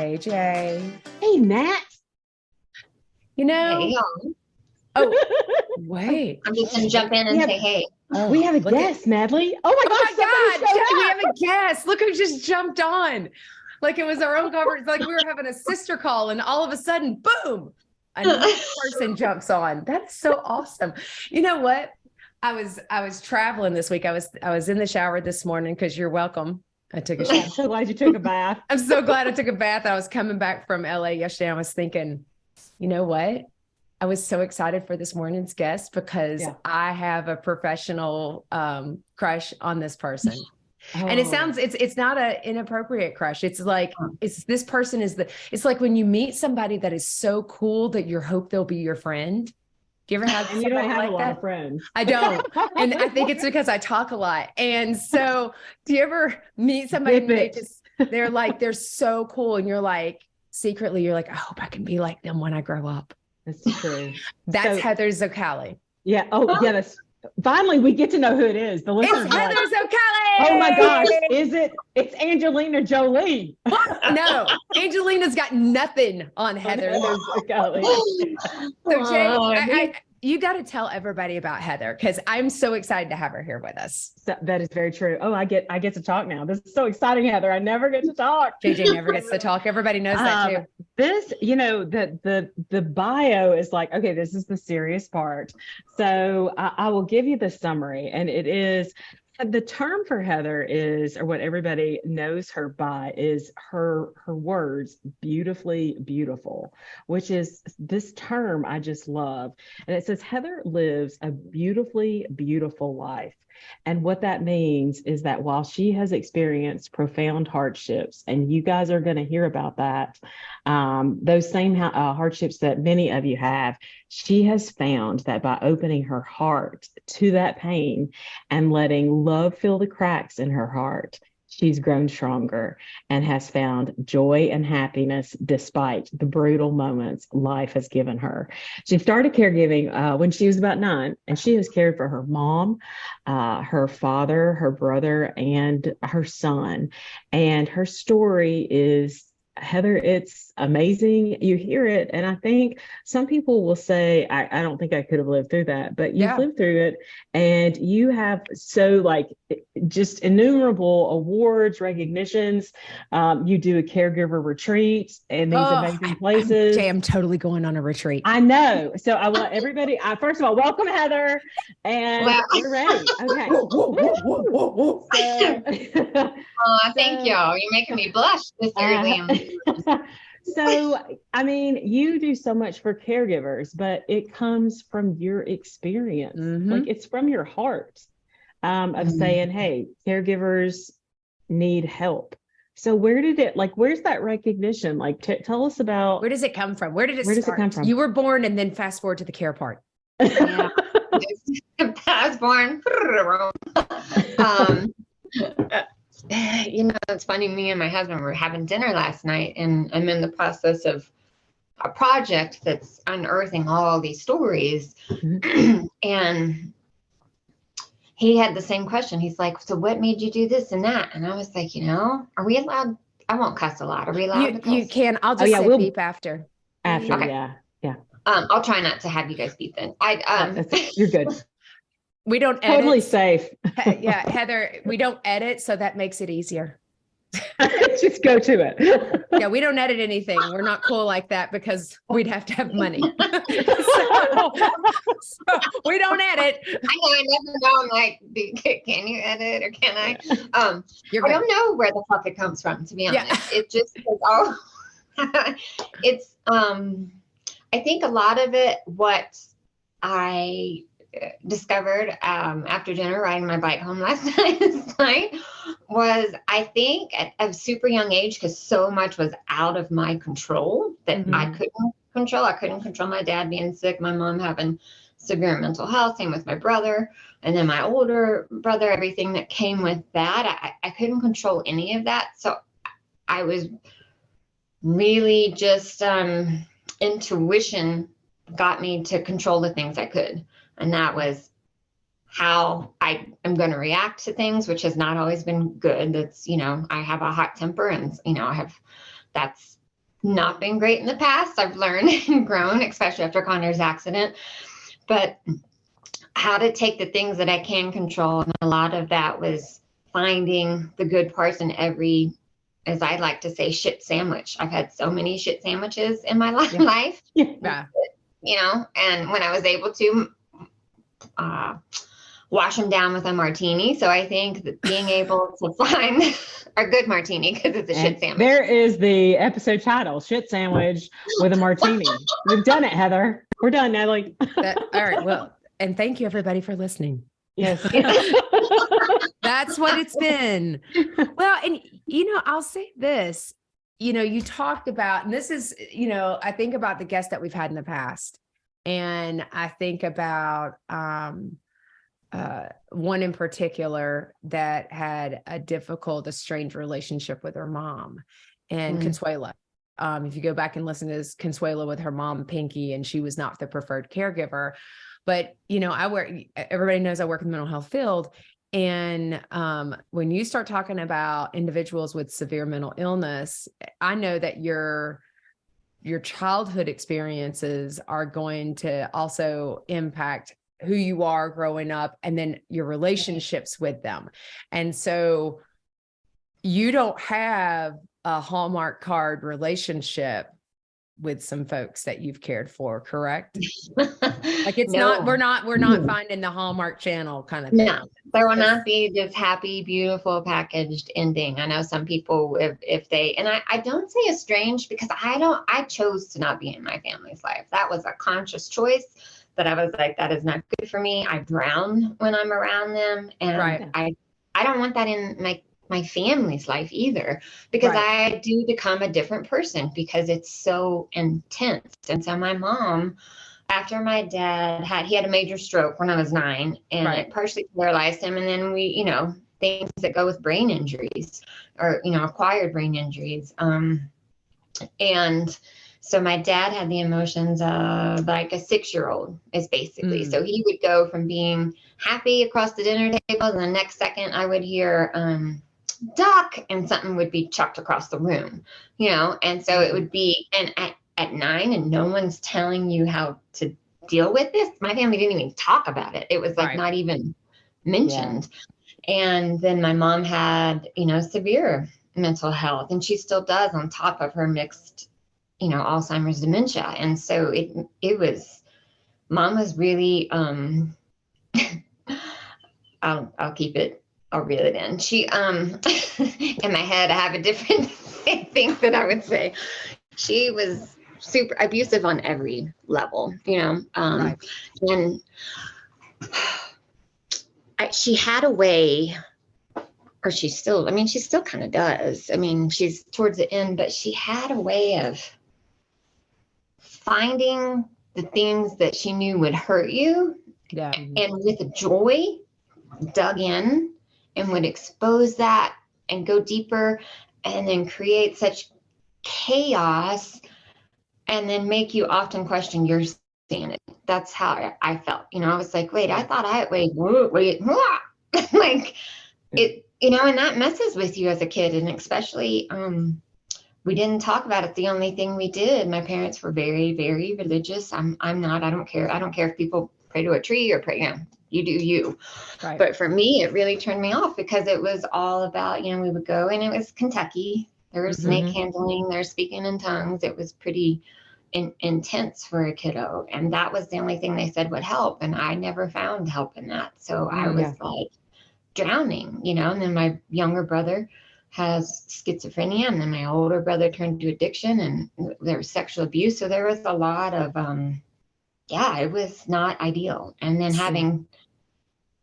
Hey, Jay. Hey, Nat. You know, Hey, oh, wait. I'm just gonna jump in and say, hey. We have a look at- guest, Madly. Oh my Oh gosh, my somebody God, showed we up. have a guest. Look who just jumped on. Like it was our own conference. Like we were having a sister call, and all of a sudden, boom, another person jumps on. That's so awesome. You know what? I was traveling this week. I was in the shower this morning because you're welcome. I took a shower. I'm so glad you took a bath. I'm so glad I took a bath. I was coming back from LA yesterday. I was thinking, you know what? I was so excited for this morning's guest because I have a professional crush on this person. And it's not an inappropriate crush. It's like, this person it's like when you meet somebody that is so cool that you hope they'll be your friend. Do you ever have And you don't have like a lot that? of friends. I don't. And I think it's because I talk a lot. And so do you ever meet somebody and they're so cool. And you're like, secretly, you're like, I hope I can be like them when I grow up. That's true. That's Heather Zoccali. Yeah. Oh, yeah. Finally, we get to know who it is. The listeners It's Heather Zoccali. Oh my gosh. It's Angelina Jolie. No, Angelina's got nothing on Heather. Zoccali. So Jay, you got to tell everybody about Heather because I'm so excited to have her here with us. That is very true. Oh, I get to talk now. This is so exciting, Heather. I never get to talk. JJ never gets to talk. Everybody knows that too. This, the bio is like, okay, this is the serious part. So I will give you the summary, and it is. The term for Heather is, or what everybody knows her by, is her words, beautifully beautiful, which is this term I just love. And it says, Heather lives a beautifully beautiful life. And what that means is that while she has experienced profound hardships, and you guys are going to hear about that, those same hardships that many of you have, she has found that by opening her heart to that pain and letting love fill the cracks in her heart, she's grown stronger and has found joy and happiness despite the brutal moments life has given her. She started caregiving when she was about 9, and she has cared for her mom, her father, her brother, and her son. And her story is, Heather, it's amazing. You hear it, and I think some people will say, I don't think I could have lived through that, but you've lived through it, and you have just innumerable awards, recognitions. You do a caregiver retreat in these amazing places. I'm totally going on a retreat. I know. So I want everybody, first of all, welcome, Heather, and we're ready. Okay. Thank y'all. You're making me blush this early. So, I mean, you do so much for caregivers, but it comes from your experience. Like, it's from your heart of saying, hey, caregivers need help. So where's that recognition? Like, tell us about. Where does it come from? Where did it start? Does it come from? You were born, and then fast forward to the care part. Yeah. I was born. It's funny. Me and my husband were having dinner last night, and I'm in the process of a project that's unearthing all these stories. And he had the same question. He's like, so what made you do this and that? And I was like, are we allowed? I won't cuss a lot. Are we allowed to cuss? You can. I'll just say beep after. Okay. Yeah. I'll try not to have you guys beep then. You're good. We don't edit. Totally safe. Yeah, Heather, we don't edit, so that makes it easier. Just go to it. Yeah, we don't edit anything. We're not cool like that because we'd have to have money. so we don't edit. I never know. I'm like, can you edit or can I? I don't know where the fuck it comes from, to be honest. Yeah. It just it's I think a lot of it, what I discovered after dinner riding my bike home last night was, I think at a super young age, because so much was out of my control that I couldn't control. I couldn't control my dad being sick, my mom having severe mental health, same with my brother, and then my older brother, everything that came with that. I couldn't control any of that. So I was really just intuition got me to control the things I could. And that was how I am going to react to things, which has not always been good. That's, I have a hot temper, and, that's not been great in the past. I've learned and grown, especially after Connor's accident, but how to take the things that I can control. And a lot of that was finding the good parts in every, as I like to say, shit sandwich. I've had so many shit sandwiches in my life, Yeah. you know, and when I was able to wash them down with a martini. So I think that being able to find a good martini, because it's a shit sandwich. There is the episode title, Shit Sandwich with a Martini. We've done it, Heather. We're done, Natalie. All right. Well, and thank you everybody for listening. Yes. That's what it's been. Well, and I'll say this, you talked about, and this is, I think about the guests that we've had in the past, and I think about one in particular that had a difficult, estranged relationship with her mom, and Consuela. If you go back and listen to this, Consuela with her mom, Pinky, and she was not the preferred caregiver. But, everybody knows I work in the mental health field. And when you start talking about individuals with severe mental illness, I know that your childhood experiences are going to also impact who you are growing up, and then your relationships with them. And so you don't have a Hallmark card relationship with some folks that you've cared for, correct? Like it's No. we're not finding the Hallmark Channel kind of thing. No, there will not be this happy, beautiful packaged ending. I know some people, if they, and I don't say estranged, because I chose to not be in my family's life. That was a conscious choice that I was like, that is not good for me. I drown when I'm around them. And Right. I don't want that in my family's life either, because Right. I do become a different person because it's so intense. And so my mom, after my dad he had a major stroke when I was 9, and it partially paralyzed him. And then we, things that go with brain injuries, or, acquired brain injuries. And so my dad had the emotions of like a 6-year-old is basically. So he would go from being happy across the dinner table, and the next second I would hear, duck, and something would be chucked across the room, and so it would be, and at 9, and no one's telling you how to deal with this. My family didn't even talk about it. It was like not even mentioned. Yeah. And then my mom had, severe mental health, and she still does, on top of her mixed, Alzheimer's dementia. And so it was, mom was really, I'll keep it, I'll reel it in. She, in my head, I have a different thing that I would say. She was super abusive on every level, and she had a way, or she still kind of does. I mean, she's towards the end, but she had a way of finding the things that she knew would hurt you, and with a joy dug in, and would expose that and go deeper, and then create such chaos, and then make you often question your sanity. That's how I felt. I was like, wait, I thought wait, like it, and that messes with you as a kid. And especially, we didn't talk about it. The only thing we did, my parents were very, very religious. I'm not, I don't care. I don't care if people pray to a tree or pray, you do you. Right. But for me, it really turned me off, because it was all about, we would go, and it was Kentucky. There was snake handling, there's speaking in tongues. It was pretty intense for a kiddo. And that was the only thing they said would help. And I never found help in that. So I was like drowning, and then my younger brother has schizophrenia, and then my older brother turned to addiction, and there was sexual abuse. So there was a lot of, it was not ideal. And then having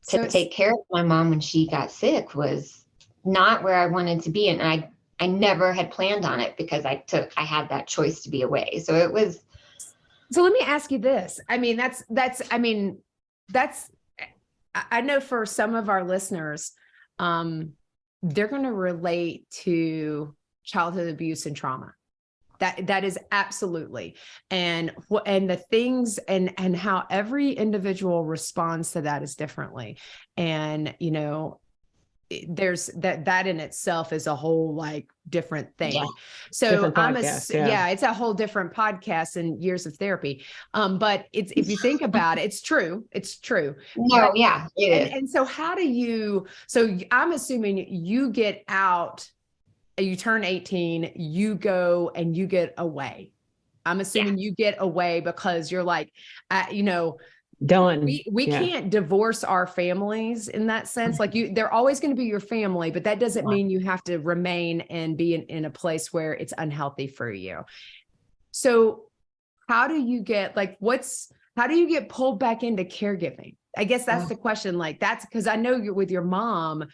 to take care of my mom when she got sick was not where I wanted to be. And I never had planned on it, because I had that choice to be away. So it was. So let me ask you this. I mean, I know for some of our listeners, they're going to relate to childhood abuse and trauma. That is absolutely. And the things and how every individual responds to that is differently. And, there's that in itself is a whole like different thing. Yeah. So Different podcast, yeah, it's a whole different podcast and years of therapy. But it's, if you think about it, it's true. It's true. No, yeah, it is. And so how do you, so I'm assuming you get out, you turn 18, you go and you get away. I'm assuming you get away because you're like, you know, done. We can't divorce our families in that sense. Like they're always going to be your family, but that doesn't mean you have to remain and be in a place where it's unhealthy for you. So how do you get how do you get pulled back into caregiving? I guess that's the question. Like that's because I know you're with your mom,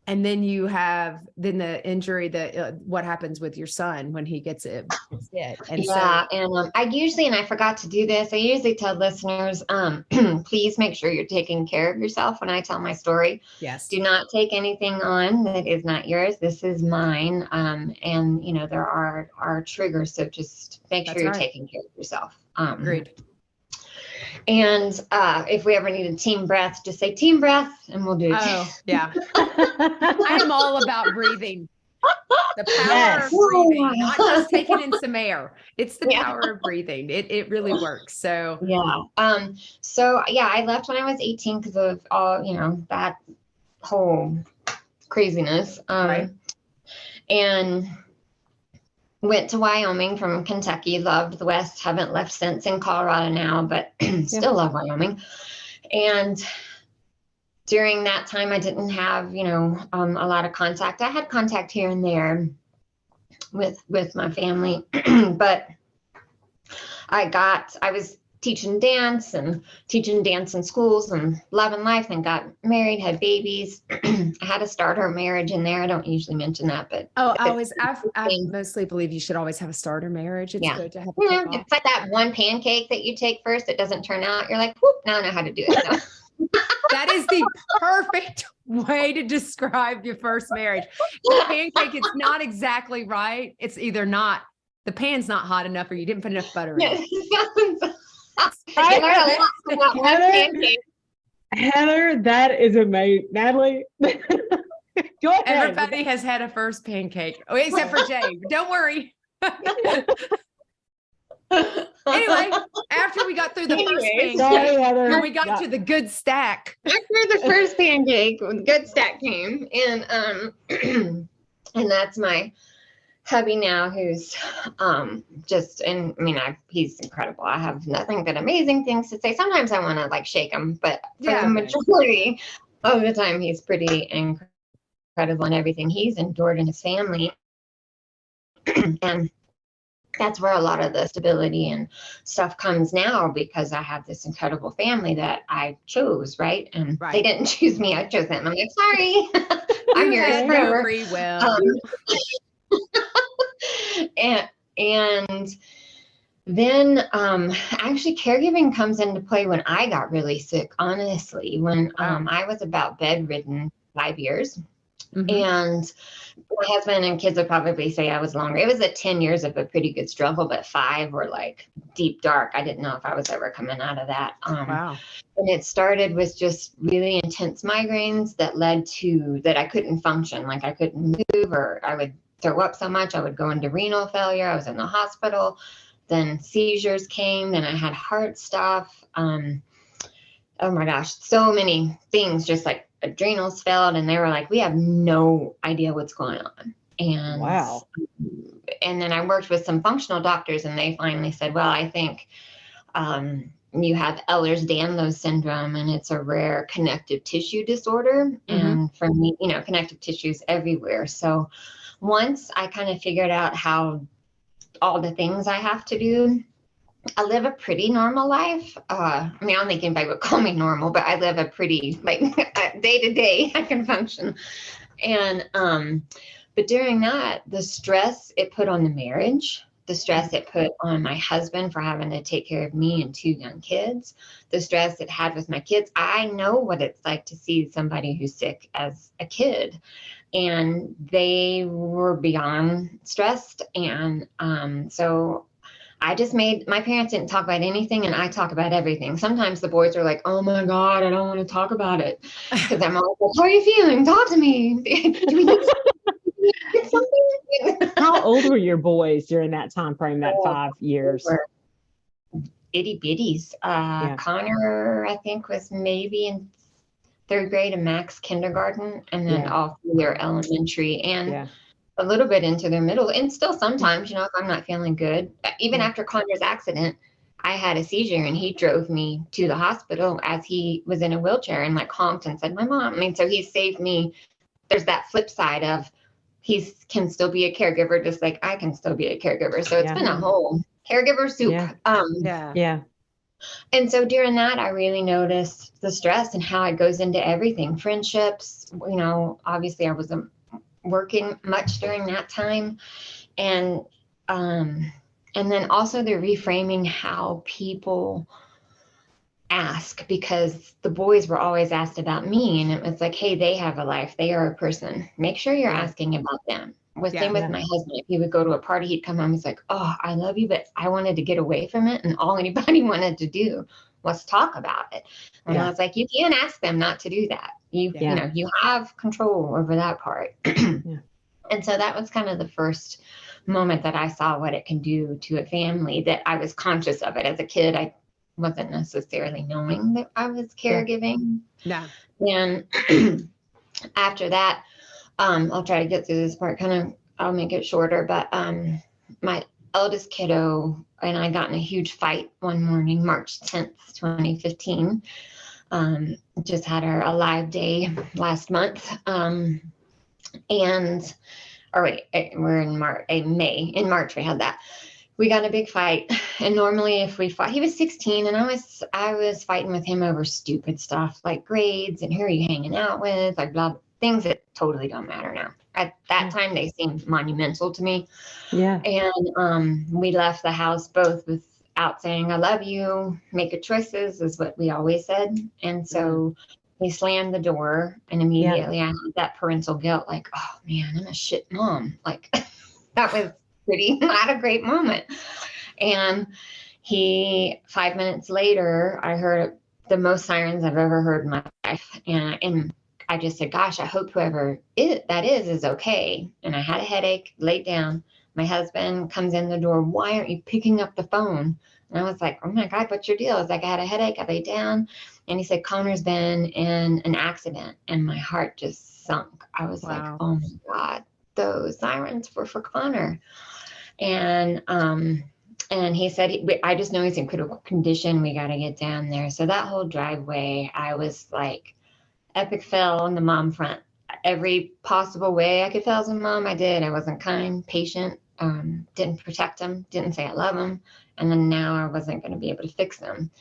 and then you have the injury that what happens with your son when he gets it. And I usually, and I forgot to do this, I usually tell listeners, please make sure you're taking care of yourself when I tell my story. Yes. Do not take anything on that is not yours. This is mine. And you know, there are triggers. So just make sure you're taking care of yourself. Agreed. And if we ever need a team breath, just say team breath and we'll do it. Oh, yeah. I am all about breathing. The power of breathing, not just taking in some air. It's the power of breathing. It really works. So I left when I was 18 because of all, you know, that whole craziness. Right. And went to Wyoming from Kentucky, loved the West, haven't left since, in Colorado now, but still love Wyoming. And during that time, I didn't have, you know, a lot of contact. I had contact here and there with my family, but I was teaching dance in schools and loving life, and got married, had babies. I had a starter marriage in there. I don't usually mention that, but I mostly believe you should always have a starter marriage. It's good to have it's like that one pancake that you take first, it doesn't turn out. You're like, whoop, now I know how to do it. So. That is the perfect way to describe your first marriage. The pancake, it's not exactly right. It's either not, the pan's not hot enough, or you didn't put enough butter in it. Heather, that is amazing. Natalie, go ahead. Everybody has had a first pancake, except for Jay. Don't worry. Anyway, after we got through the first pancake, when we got to the good stack. After the first pancake, the good stack came, and and that's my hubby now, who's he's incredible. I have nothing but amazing things to say. Sometimes I want to like shake him, but for the majority of the time, he's pretty incredible in everything he's endured in his family. And that's where a lot of the stability and stuff comes now, because I have this incredible family that I chose, right? And they didn't choose me, I chose them. I'm like, sorry, I'm yours forever. Free will. And then actually caregiving comes into play when I got really sick, honestly, when I was about bedridden 5 years. Mm-hmm. And my husband and kids would probably say I was longer. It was 10 years of a pretty good struggle, but 5 were like deep dark. I didn't know if I was ever coming out of that. And it started with just really intense migraines that led to that I couldn't function. Like I couldn't move, or I would throw up so much. I would go into renal failure. I was in the hospital. Then seizures came. Then I had heart stuff. Oh my gosh, so many things, just like adrenals failed, and they were like, we have no idea what's going on. And and then I worked with some functional doctors, and they finally said, well, I think you have Ehlers-Danlos syndrome, and it's a rare connective tissue disorder. Mm-hmm. And for me, you know, connective tissues everywhere. So once I kind of figured out how all the things I have to do, I live a pretty normal life. I mean, I don't think anybody would call me normal, but I live a pretty, like, day to day, I can function. And, but during that, the stress it put on the marriage, the stress it put on my husband for having to take care of me and 2 young kids, the stress it had with my kids. I know what it's like to see somebody who's sick as a kid, and they were beyond stressed. And so my parents didn't talk about anything, and I talk about everything. Sometimes the boys are like, oh my God, I don't want to talk about it. Because I'm always like, how are you feeling? Talk to me. Do we need something? How old were your boys during that time frame, that 5 years? Itty bitties. Connor, I think, was maybe in 3rd grade and Max kindergarten, and then all through their elementary and a little bit into their middle. And still sometimes, if I'm not feeling good, even after Connor's accident, I had a seizure and he drove me to the hospital as he was in a wheelchair and like honked and said, my mom. I mean, so he saved me. There's that flip side of he can still be a caregiver, just like I can still be a caregiver. So it's been a whole caregiver soup. And so during that, I really noticed the stress and how it goes into everything. Friendships, obviously I wasn't working much during that time. And then also the reframing how people ask, because the boys were always asked about me, and it was like, hey, they have a life, they are a person, make sure you're asking about them. Same with my husband. If he would go to a party, he'd come home, he's like, oh, I love you, but I wanted to get away from it, and all anybody wanted to do was talk about it. And I was like, you can't ask them not to do that. You have control over that part. And so that was kind of the first moment that I saw what it can do to a family, that I was conscious of it. As a kid, I wasn't necessarily knowing that I was caregiving. And after that, I'll try to get through this part, I'll make it shorter, but my eldest kiddo and I got in a huge fight one morning, March 10th, 2015. Just had our Alive Day last month. We're in May. In March we had that. We got in a big fight, and normally if we fought, he was 16, and I was fighting with him over stupid stuff like grades and who are you hanging out with, like blah, things that totally don't matter now. At that time, they seemed monumental to me. And we left the house both without saying I love you. Make good choices is what we always said. And so we slammed the door, and immediately I had that parental guilt, like, oh man, I'm a shit mom. Like that was not a great moment. And 5 minutes later, I heard the most sirens I've ever heard in my life. And I just said, gosh, I hope whoever that is okay. And I had a headache, laid down. My husband comes in the door. Why aren't you picking up the phone? And I was like, oh my God, what's your deal? I was like, I had a headache. I laid down. And he said, Connor's been in an accident. And my heart just sunk. I was like, oh my God, those sirens were for Connor. And he said, I just know he's in critical condition. We got to get down there. So that whole driveway, I was like, epic fail on the mom front. Every possible way I could fail as a mom, I did. I wasn't kind, patient, didn't protect him, didn't say I love him. And then now I wasn't going to be able to fix them.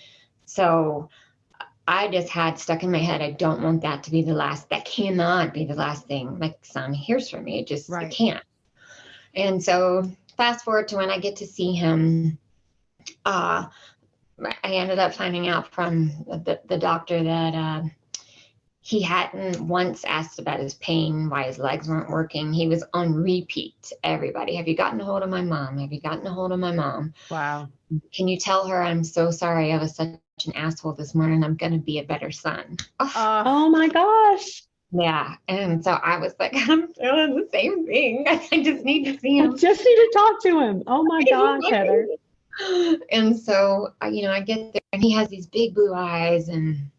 So I just had stuck in my head, I don't want that to be the last, that cannot be the last thing my son hears from me. It can't. And so fast forward to when I get to see him, I ended up finding out from the doctor that he hadn't once asked about his pain, why his legs weren't working. He was on repeat. Everybody, have you gotten a hold of my mom? Have you gotten a hold of my mom? Wow. Can you tell her I'm so sorry I was such an asshole this morning? I'm going to be a better son. Oh my gosh. Yeah. And so I was like, I'm feeling the same thing. I just need to see him. I just need to talk to him. Oh my gosh, Heather. And so, I get there, and he has these big blue eyes, and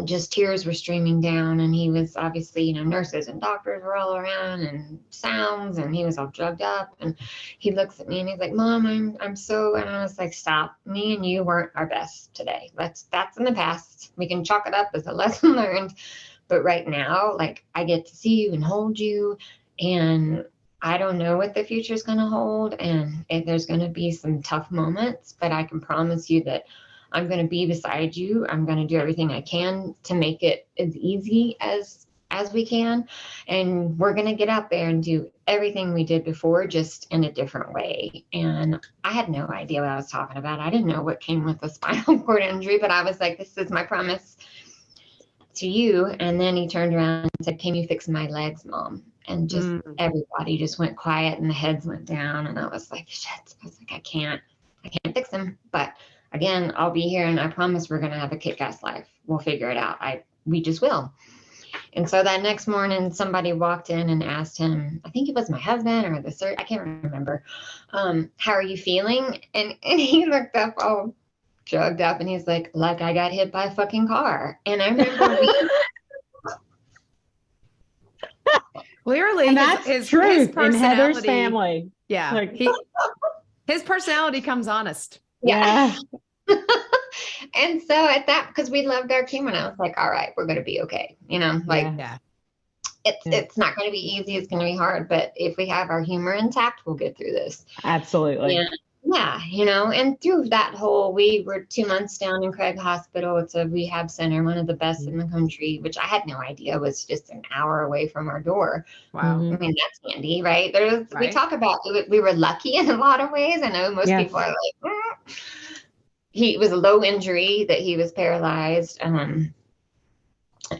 just tears were streaming down. And he was obviously, nurses and doctors were all around, and sounds, and he was all drugged up. And he looks at me and he's like, Mom, I'm so, and I was like, stop. Me and you weren't our best today. That's in the past. We can chalk it up as a lesson learned. But right now, like, I get to see you and hold you, and I don't know what the future is going to hold. And there's going to be some tough moments, but I can promise you that I'm going to be beside you. I'm going to do everything I can to make it as easy as we can. And we're going to get out there and do everything we did before, just in a different way. And I had no idea what I was talking about. I didn't know what came with the spinal cord injury, but I was like, this is my promise to you. And then he turned around and said, can you fix my legs, Mom? and just everybody just went quiet and the heads went down. And I was like, shit. I was like, I can't fix him. But again, I'll be here and I promise we're going to have a kick-ass life. We'll figure it out. We just will. And so that next morning, somebody walked in and asked him, I think it was my husband or the sir, I can't remember, how are you feeling? And he looked up, all drugged up, and he's like I got hit by a fucking car. And I remember clearly that's his truth personality, in Heather's family. Yeah. Like, his personality comes honest. Yeah. And so at that, because we loved our team, and I was like, all right, we're going to be okay. You know, like, it's not going to be easy. It's going to be hard. But if we have our humor intact, we'll get through this. Absolutely. And, yeah. You know, and through that we were 2 months down in Craig Hospital. It's a rehab center, one of the best in the country, which I had no idea was just an hour away from our door. Wow. I mean, that's handy, right? We talk about, we were lucky in a lot of ways. I know most people are like, He was a low injury that he was paralyzed. And,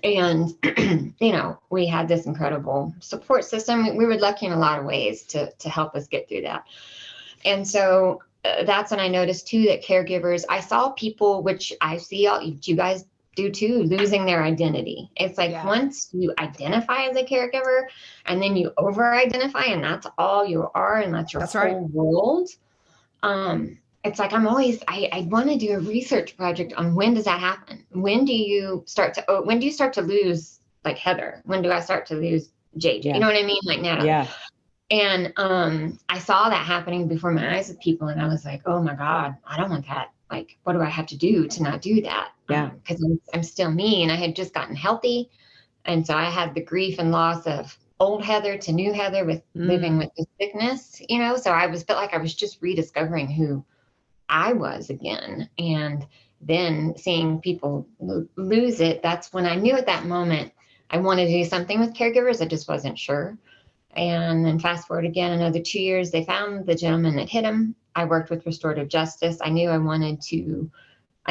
you know, we had this incredible support system. We were lucky in a lot of ways to help us get through that. And so that's when I noticed too, that caregivers, I saw people, which I see you guys do too, losing their identity. It's like once you identify as a caregiver and then you over-identify and that's all you are and that's your whole world. It's like I want to do a research project on when does that happen? When do you start to lose like Heather? When do I start to lose JJ? You know what I mean? Like Natalie. Yeah. And I saw that happening before my eyes with people, and I was like, oh my God, I don't want that. Like, what do I have to do to not do that? Yeah. Because I'm still me, and I had just gotten healthy. And so I had the grief and loss of old Heather to new Heather with living with the sickness, you know? So I felt like I was just rediscovering who I was again. And then seeing people lose it, that's when I knew at that moment I wanted to do something with caregivers. I just wasn't sure. And then fast forward again, another 2 years, they found the gentleman that hit him. I worked with restorative justice. I knew I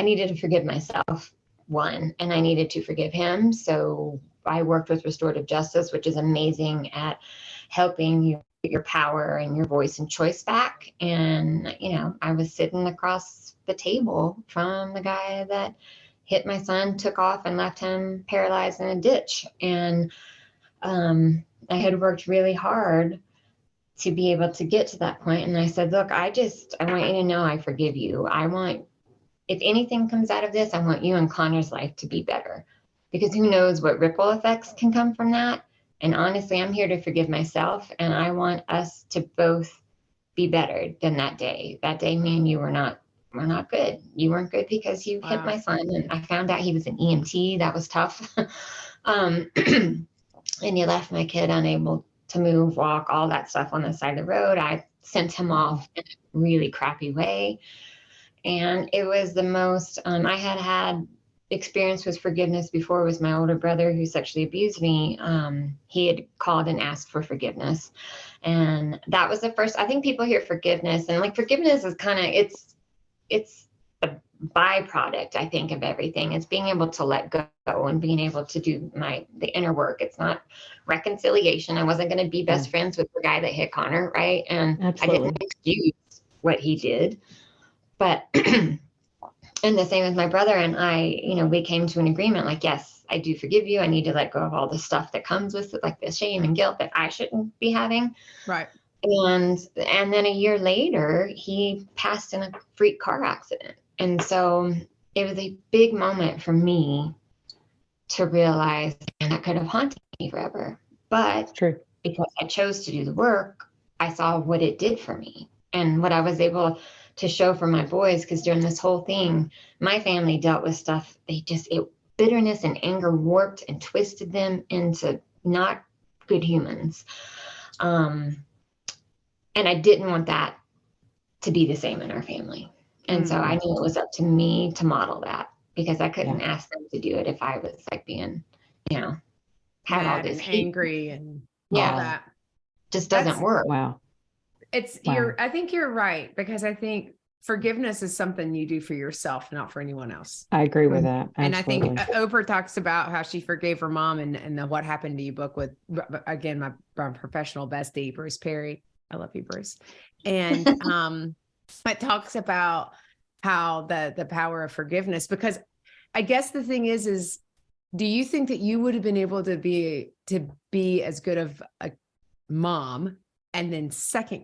needed to forgive myself, one, and I needed to forgive him. So I worked with restorative justice, which is amazing at helping you get your power and your voice and choice back. And, you know, I was sitting across the table from the guy that hit my son, took off and left him paralyzed in a ditch. And I had worked really hard to be able to get to that point. And I said, look, I want you to know I forgive you. If anything comes out of this, I want you and Connor's life to be better, because who knows what ripple effects can come from that. And honestly, I'm here to forgive myself, and I want us to both be better than that day. That day, me and you we're not good. You weren't good because you hit my son, and I found out he was an EMT. That was tough. And you left my kid unable to move, walk, all that stuff on the side of the road. I sent him off in a really crappy way. And it was the most, I had experience with forgiveness before. It was my older brother who sexually abused me. He had called and asked for forgiveness. And that was the first, I think people hear forgiveness, and like forgiveness is kind of, it's a byproduct, I think, of everything. It's being able to let go and being able to do the inner work. It's not reconciliation. I wasn't going to be best friends with the guy that hit Connor, right? And absolutely. I didn't excuse what he did. But and the same with my brother and I, you know, we came to an agreement like, yes, I do forgive you. I need to let go of all the stuff that comes with it, like the shame and guilt that I shouldn't be having. Right. And then a year later, he passed in a freak car accident. And so it was a big moment for me to realize, and that could have haunted me forever. But because I chose to do the work, I saw what it did for me and what I was able to show for my boys. Because during this whole thing, my family dealt with stuff. Bitterness and anger warped and twisted them into not good humans. And I didn't want that to be the same in our family. And so I knew it was up to me to model that, because I couldn't ask them to do it if I was like being, you know, had all this angry and all that. Just doesn't work. Wow. I think you're right, because I think forgiveness is something you do for yourself, not for anyone else. I agree with that. And Absolutely. I think Oprah talks about how she forgave her mom in the What Happened to You book with, again, my professional bestie, Bruce Perry. I love you, Bruce. And it talks about how the power of forgiveness, because I guess the thing is, do you think that you would have been able to be as good of a mom and then secondary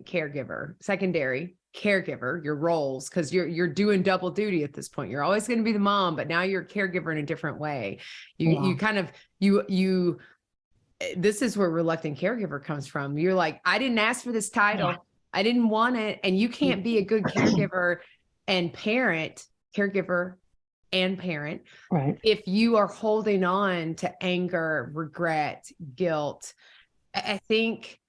caregiver, your roles, because you're doing double duty at this point. You're always going to be the mom, but now you're a caregiver in a different way. You kind of this is where reluctant caregiver comes from. You're like, I didn't ask for this title. Yeah. I didn't want it. And you can't be a good caregiver and caregiver and parent, right, if you are holding on to anger, regret, guilt. I think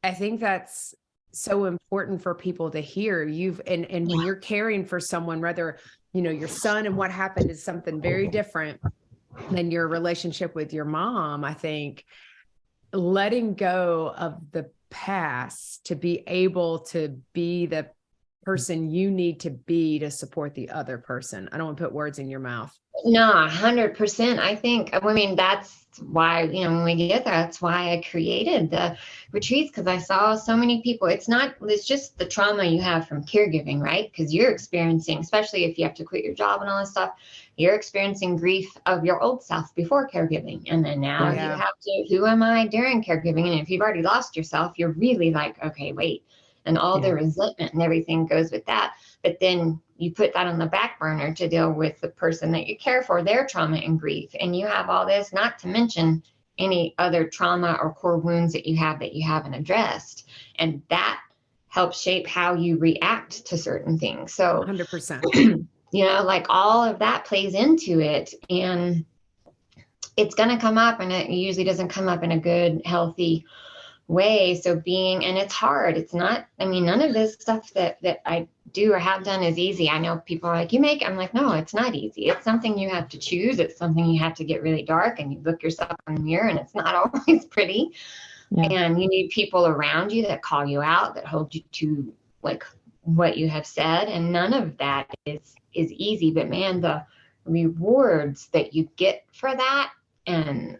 that's so important for people to hear. And when you're caring for someone, whether, your son and what happened is something very different than your relationship with your mom. I think letting go of the past to be able to be the person you need to be to support the other person. I don't want to put words in your mouth. No, 100%. I mean, that's why, when we get there, that's why I created the retreats, because I saw so many people. It's just the trauma you have from caregiving, right? Because you're experiencing, especially if you have to quit your job and all this stuff, you're experiencing grief of your old self before caregiving. And then now you have to, who am I during caregiving? And if you've already lost yourself, you're really like, okay, wait. And all the resentment and everything goes with that. But then you put that on the back burner to deal with the person that you care for, their trauma and grief. And you have all this, not to mention any other trauma or core wounds that you haven't addressed. And that helps shape how you react to certain things. So 100%, like all of that plays into it. And it's going to come up, and it usually doesn't come up in a good, healthy way. So and it's hard. It's not, none of this stuff that I do or have done is easy. I know people are like, I'm like, no, it's not easy. It's something you have to choose. It's something you have to get really dark, and you look yourself in the mirror, and it's not always pretty. Yeah. And you need people around you that call you out, that hold you to like what you have said. And none of that is easy, but man, the rewards that you get for that and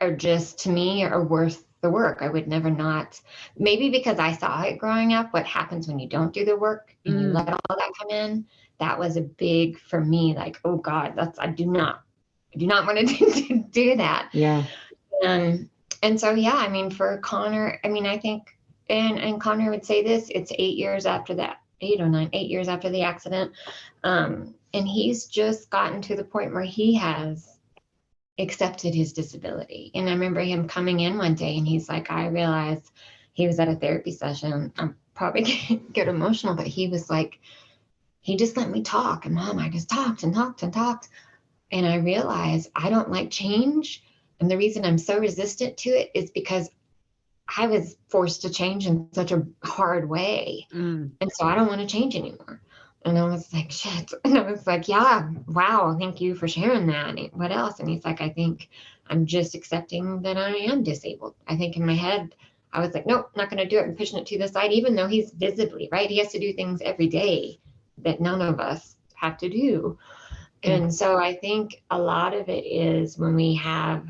are just, to me, are worth the work. I would never not, maybe because I saw it growing up, what happens when you don't do the work and you let all that come in. That was a big, for me, like, oh God, I do not want to do that. Yeah. And so, for Connor, I think, and Connor would say this, it's 8 years after that, 8 years after the accident. And he's just gotten to the point where he has accepted his disability. And I remember him coming in one day, and he's like, I realized, he was at a therapy session. I'm probably gonna get emotional, but he was like, he just let me talk. And Mom, I just talked and talked and talked. And I realized I don't like change. And the reason I'm so resistant to it is because I was forced to change in such a hard way. And so I don't want to change anymore. And I was like, shit. And I was like, yeah, wow, thank you for sharing that. And what else? And he's like, I think I'm just accepting that I am disabled. I think in my head, I was like, nope, not going to do it, and pushing it to the side, even though he's visibly, right? He has to do things every day that none of us have to do. And so I think a lot of it is I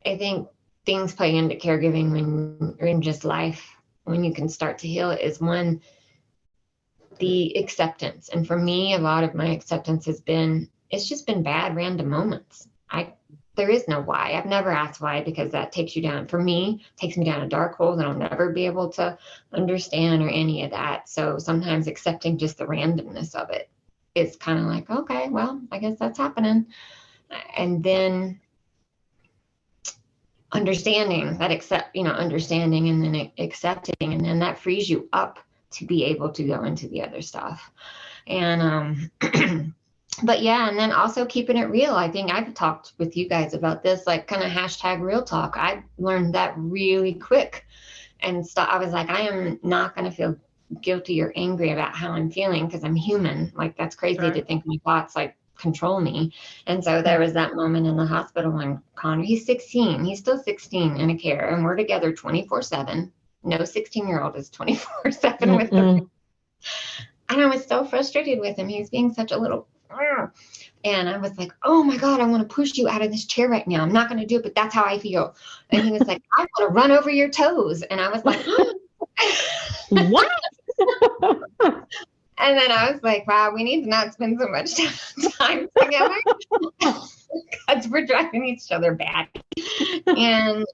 think things play into caregiving when you're in just life, when you can start to heal it, is one, the acceptance. And for me, a lot of my acceptance it's just been bad random moments. There is no why. I've never asked why, because that takes me down a dark hole that I'll never be able to understand, or any of that. So sometimes accepting just the randomness of it is kind of like, okay, well, I guess that's happening. And then understanding and then accepting, and then that frees you up to be able to go into the other stuff. And but yeah, and then also keeping it real. I think I've talked with you guys about this, like kind of #real talk. I learned that really quick. And so I was like, I am not going to feel guilty or angry about how I'm feeling, because I'm human. Like, that's crazy to think my thoughts like control me. And so there was that moment in the hospital when Connor, he's 16, he's still 16 in a care, and we're together 24/7. No 16-year-old is 24/7 with them. And I was so frustrated with him. He was being such a little, and I was like, oh my God, I want to push you out of this chair right now. I'm not going to do it, but that's how I feel. And he was like, I want to run over your toes. And I was like, what? And then I was like, wow, we need to not spend so much time together because we're driving each other back. And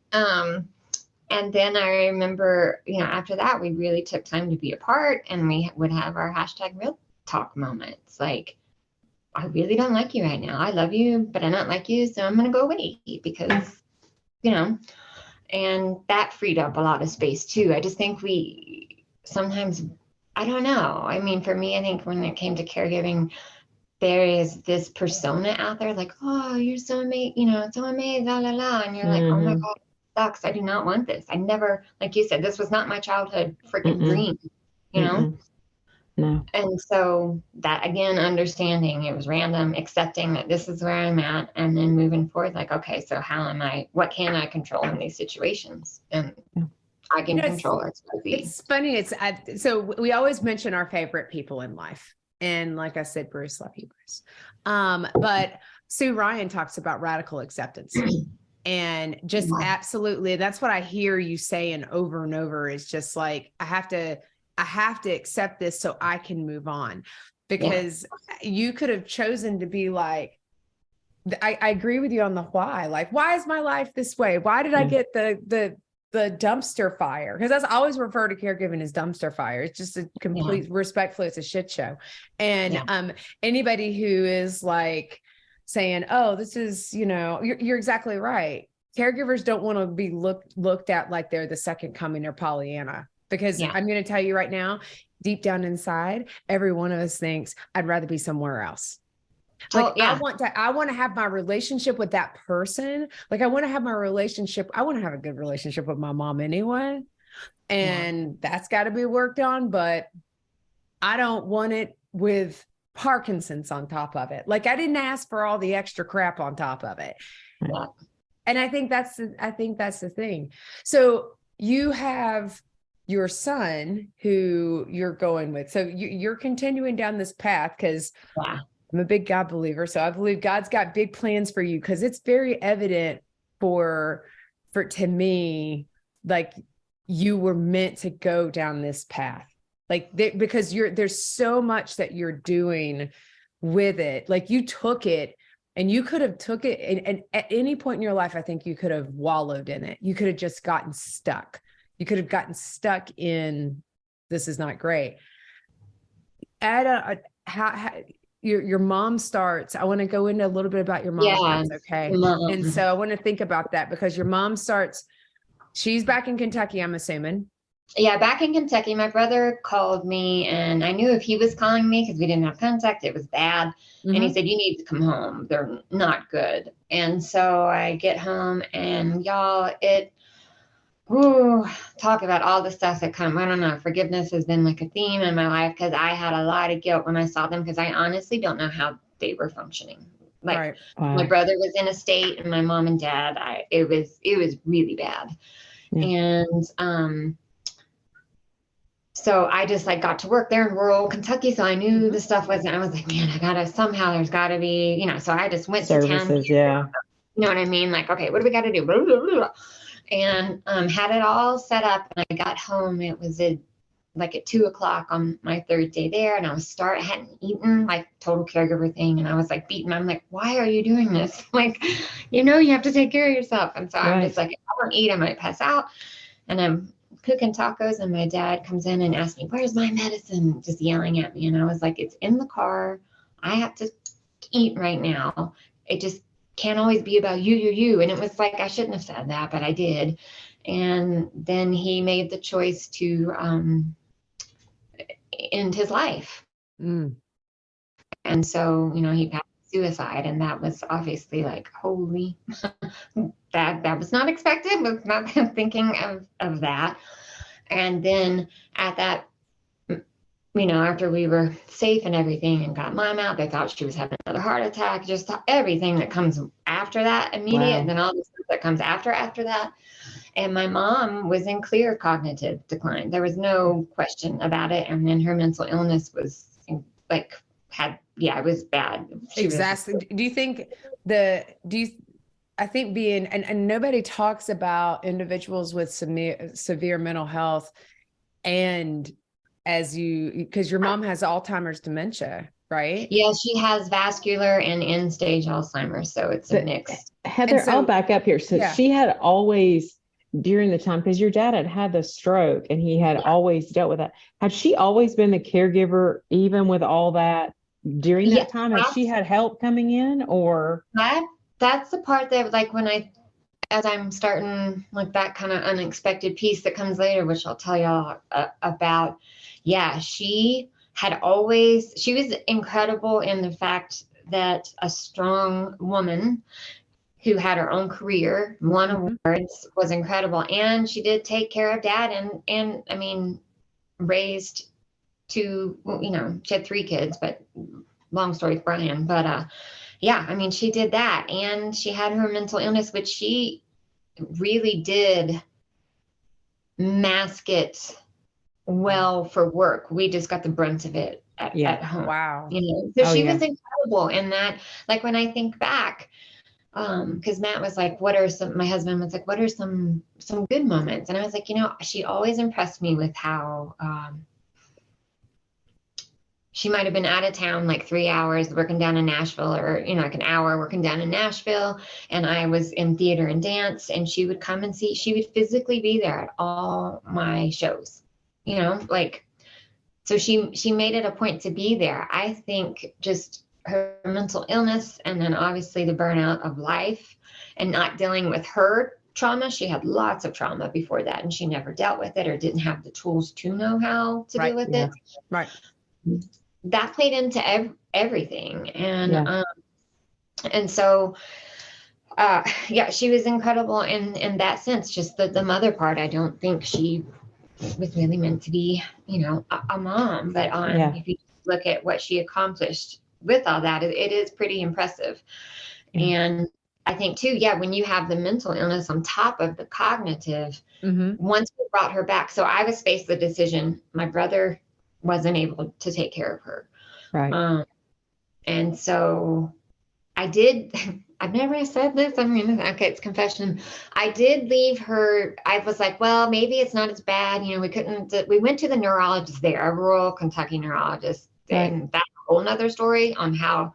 then I remember, after that, we really took time to be apart, and we would have our #real talk moments. Like, I really don't like you right now. I love you, but I don't like you. So I'm going to go away because, and that freed up a lot of space too. I just think we sometimes, I don't know. I mean, for me, I think when it came to caregiving, there is this persona out there like, oh, you're so amazing, so amazing, la, la, la. And you're like, oh my God, it sucks. I do not want this. I never, like you said, this was not my childhood freaking dream, No. And so that, again, understanding it was random, accepting that this is where I'm at, and then moving forward, like, okay, so what can I control in these situations? And I can control it. It's funny. So we always mention our favorite people in life. And like I said, Bruce, love you, Bruce. But Sue Ryan talks about radical acceptance. And just absolutely, that's what I hear you saying over and over, is just like, I have to accept this so I can move on. Because you could have chosen to be like, I agree with you on the why. Like, why is my life this way? Why did I get the dumpster fire? Because that's always referred to caregiving as dumpster fire. It's just a complete, respectfully, it's a shit show. And anybody who is like saying, oh, this is, you're exactly right. Caregivers don't want to be looked at like they're the second coming or Pollyanna. Because I'm going to tell you right now, deep down inside, every one of us thinks, I'd rather be somewhere else. Like, I want to have my relationship with that person. Like, I want to have a good relationship with my mom anyway. And that's got to be worked on, but I don't want it with Parkinson's on top of it. Like, I didn't ask for all the extra crap on top of it. Yeah. And I think that's the thing. So you have your son who you're going with. So you're continuing down this path, because I'm a big God believer. So I believe God's got big plans for you, because it's very evident to me, like, you were meant to go down this path. Like, because there's so much that you're doing with it. Like, you took it, and you could have took it, and at any point in your life, I think you could have wallowed in it. You could have just gotten stuck. You could have gotten stuck in, this is not great. Your mom starts, I want to go into a little bit about your mom. Okay. And so I want to think about that, because your mom starts, she's back in Kentucky, I'm assuming. Yeah, back in Kentucky. My brother called me, and I knew if he was calling me, because we didn't have contact, it was bad. And he said, you need to come home. They're not good. And so I get home, and y'all, talk about all the stuff that I don't know, forgiveness has been like a theme in my life, because I had a lot of guilt when I saw them, because I honestly don't know how they were functioning. Like, my brother was in a state, and my mom and dad, it was really bad. And so I just got to work there in rural Kentucky. So I knew the stuff wasn't, I was like, man, there's gotta be, so I just went to town. Yeah. You know what I mean? Like, okay, what do we got to do? Blah, blah, blah. And had it all set up, and I got home. It was at 2:00 on my third day there, and I hadn't eaten, like, total caregiver thing, and I was like beaten. I'm like, why are you doing this? Like, you have to take care of yourself. And so I'm just like, if I don't eat, I might pass out. And I'm cooking tacos, and my dad comes in and asks me, where's my medicine? Just yelling at me. And I was like, it's in the car. I have to eat right now. It just can't always be about you. And it was like, I shouldn't have said that, but I did. And then he made the choice to end his life. And so, he passed suicide, and that was obviously like, holy, that was not expected, was not thinking of that. And then at that, after we were safe and everything and got mom out, they thought she was having another heart attack, just everything that comes after that immediate, and then all the stuff that comes after that. And my mom was in clear cognitive decline. There was no question about it. And then her mental illness was like it was bad. Exactly. Do you think I think being, and nobody talks about individuals with severe mental health, and because your mom has Alzheimer's dementia, right? Yeah, she has vascular and end stage Alzheimer's, so it's a mix. Heather, I'll back up here. So yeah. she had always, during the time, because your dad had the stroke and he had always dealt with that. Had she always been the caregiver, even with all that during that time? Had she had help coming in, or? That's the part that, like, as I'm starting, like, that kind of unexpected piece that comes later, which I'll tell y'all about. Yeah, she was incredible in the fact that a strong woman who had her own career, won awards, was incredible. And she did take care of dad and I mean, raised two, she had 3 kids, but long story with Brian. But yeah, I mean, she did that. And she had her mental illness, which she really did mask it well for work. We just got the brunt of it at home. Wow. So she was incredible in that. Like, when I think back, because Matt was like, my husband was like, what are some good moments? And I was like, she always impressed me with how she might have been out of town like 3 hours working down in Nashville, or like an hour working down in Nashville, and I was in theater and dance, and she would come and she would physically be there at all my shows, like, so she made it a point to be there. I think just her mental illness, and then obviously the burnout of life and not dealing with her trauma. She had lots of trauma before that, and she never dealt with it or didn't have the tools to know how to deal with it. Right. That played into everything. And so she was incredible in that sense. Just the mother part, I don't think she was really meant to be, a mom, but if you look at what she accomplished with all that, it is pretty impressive. And I think too, when you have the mental illness on top of the cognitive, once we brought her back, so I was faced with the decision, my brother wasn't able to take care of her. Right. And so I did, I've never said this. I mean, okay, it's confession. I did leave her. I was like, well, maybe it's not as bad. We went to the neurologist there, a rural Kentucky neurologist. Right. And that's a whole nother story on how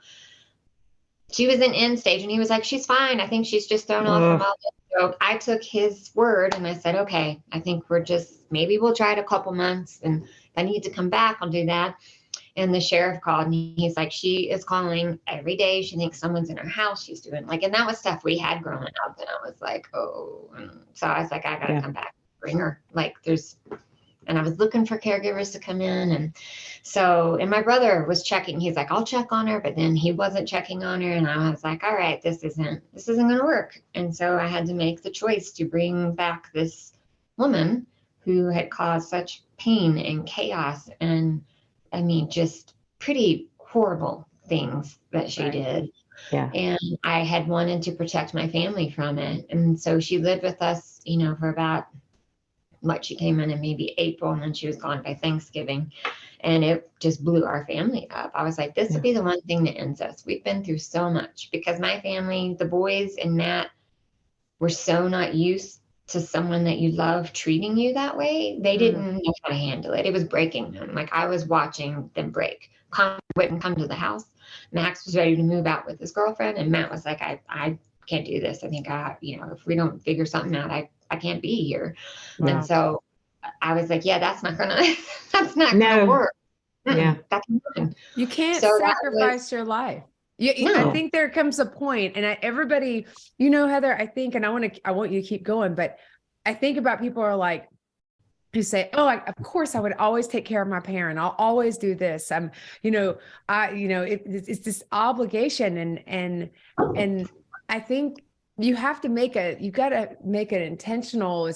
she was in end stage, and he was like, she's fine. I think she's just thrown off from all this. So I took his word and I said, okay, I think maybe we'll try it a couple months, and if I need to come back, I'll do that. And the sheriff called, and he's like, she is calling every day. She thinks someone's in her house. She's doing and that was stuff we had growing up. And I was like, oh, and so I was like, I got to come back, bring her. And I was looking for caregivers to come in. And so, and my brother was checking. He's like, I'll check on her. But then he wasn't checking on her. And I was like, all right, this isn't going to work. And so I had to make the choice to bring back this woman who had caused such pain and chaos. And I mean, just pretty horrible things that she did. Yeah. And I had wanted to protect my family from it. And so she lived with us, for about she came in maybe April, and then she was gone by Thanksgiving, and it just blew our family up. I was like, this would be the one thing that ends us. We've been through so much, because my family, the boys and Matt, were so not used to someone that you love treating you that way. They didn't know how to handle it. It was breaking them. Like, I was watching them break. Connor wouldn't come to the house. Max was ready to move out with his girlfriend, and Matt was like, I can't do this. I think if we don't figure something out, I can't be here. Wow. And so I was like, that's not gonna work. Yeah. You can't sacrifice your life. I think there comes a point, and everybody, Heather, I think, and I want you to keep going, but I think about people are like, who say, oh, of course I would always take care of my parent. I'll always do this. It's this obligation. And I think you got to make it intentional.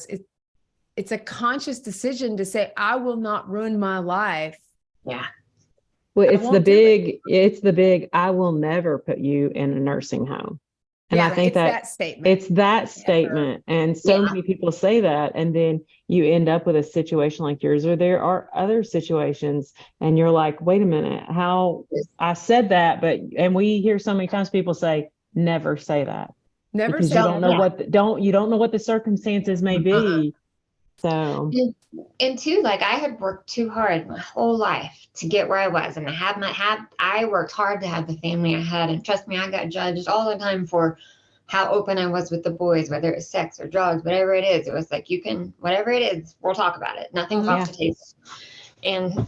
It's a conscious decision to say, I will not ruin my life. Yeah. Well, it's the big, I will never put you in a nursing home. And I think that statement. it's that statement. And so many people say that. And then you end up with a situation like yours, or there are other situations, and you're like, wait a minute, how I said that, and we hear so many times people say, never say that. Never because say you don't that. know you don't know what the circumstances may be. So and too, like I had worked too hard my whole life to get where I was, and I worked hard to have the family I had, and trust me, I got judged all the time for how open I was with the boys, whether it's sex or drugs, whatever it is. It was like, you can, whatever it is, we'll talk about it. Nothing's off the table. And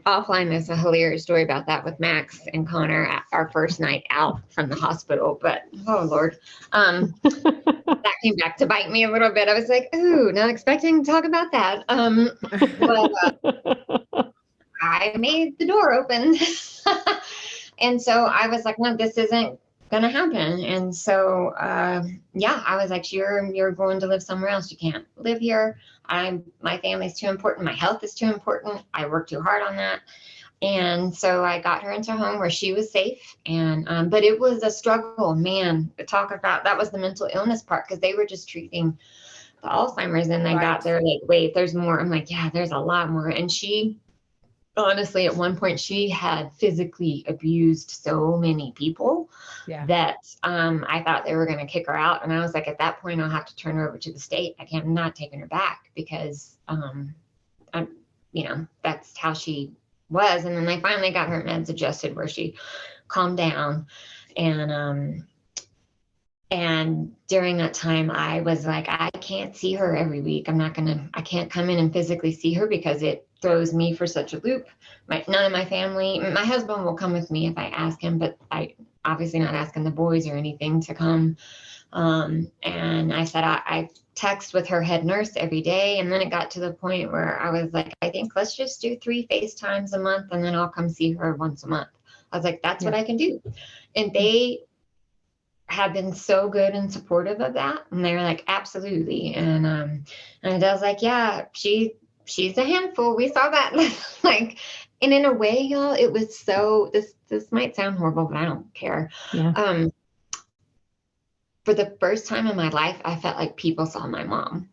offline, there's a hilarious story about that with Max and Connor at our first night out from the hospital. But oh Lord, that came back to bite me a little bit. I was like, ooh, not expecting to talk about that. But I made the door open, and so I was like, no, this isn't gonna happen. And so I was like, you're going to live somewhere else. You can't live here. My family's too important. My health is too important. I worked too hard on that. And so I got her into a home where she was safe. And but it was a struggle, man. Talk about, that was the mental illness part, because they were just treating the Alzheimer's, and they got there like, wait, there's more. I'm like, yeah, there's a lot more. And she, honestly, at one point, she had physically abused so many people that I thought they were going to kick her out. And I was like, at that point, I'll have to turn her over to the state. I'm not taking her back, because, that's how she was. And then they finally got her meds adjusted where she calmed down. And during that time, I was like, I can't see her every week. I can't come in and physically see her, because it throws me for such a loop. None of my family, my husband will come with me if I ask him, but I obviously not asking the boys or anything to come. And I said, I text with her head nurse every day. And then it got to the point where I was like, I think let's just do 3 FaceTimes a month, and then I'll come see her once a month. I was like, that's what I can do. And they have been so good and supportive of that. And they were like, absolutely. And I was like, yeah, she's a handful. We saw that. Like, and in a way, y'all, it was so, this might sound horrible, but I don't care. Yeah. For the first time in my life, I felt like people saw my mom.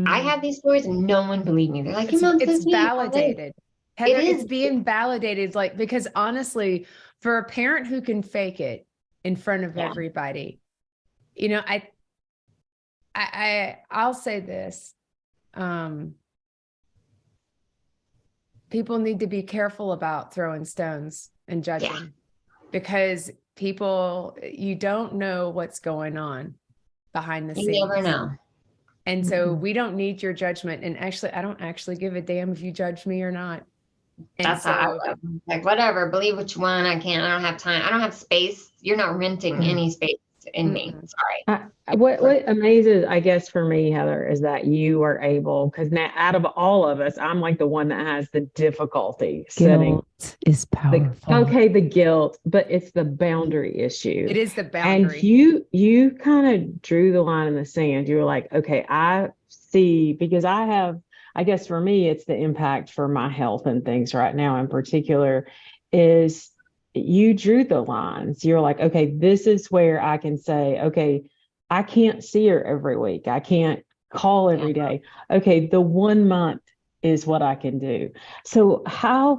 I had these stories and no one believed me. They're like, your mom says it's validated. Heather, it's being validated. Like, because honestly, for a parent who can fake it in front of everybody, I'll say this. People need to be careful about throwing stones and judging, because you don't know what's going on behind the scenes. You never know. And so we don't need your judgment. And actually, I don't actually give a damn if you judge me or not. And that's how I live. Like, whatever, believe what you want. I don't have time. I don't have space. You're not renting any space in me. Sorry. What amazes, I guess, for me, Heather, is that you are able, because now out of all of us, I'm like the one that has the difficulty setting. Guilt is powerful. The guilt, but it's the boundary issue. It is the boundary. And you kind of drew the line in the sand. You were like, okay, I see, because I guess for me, it's the impact for my health and things right now in particular is you drew the lines. You're like, okay, this is where I can say, okay, I can't see her every week. I can't call every day. Okay, the 1 month is what I can do. So how,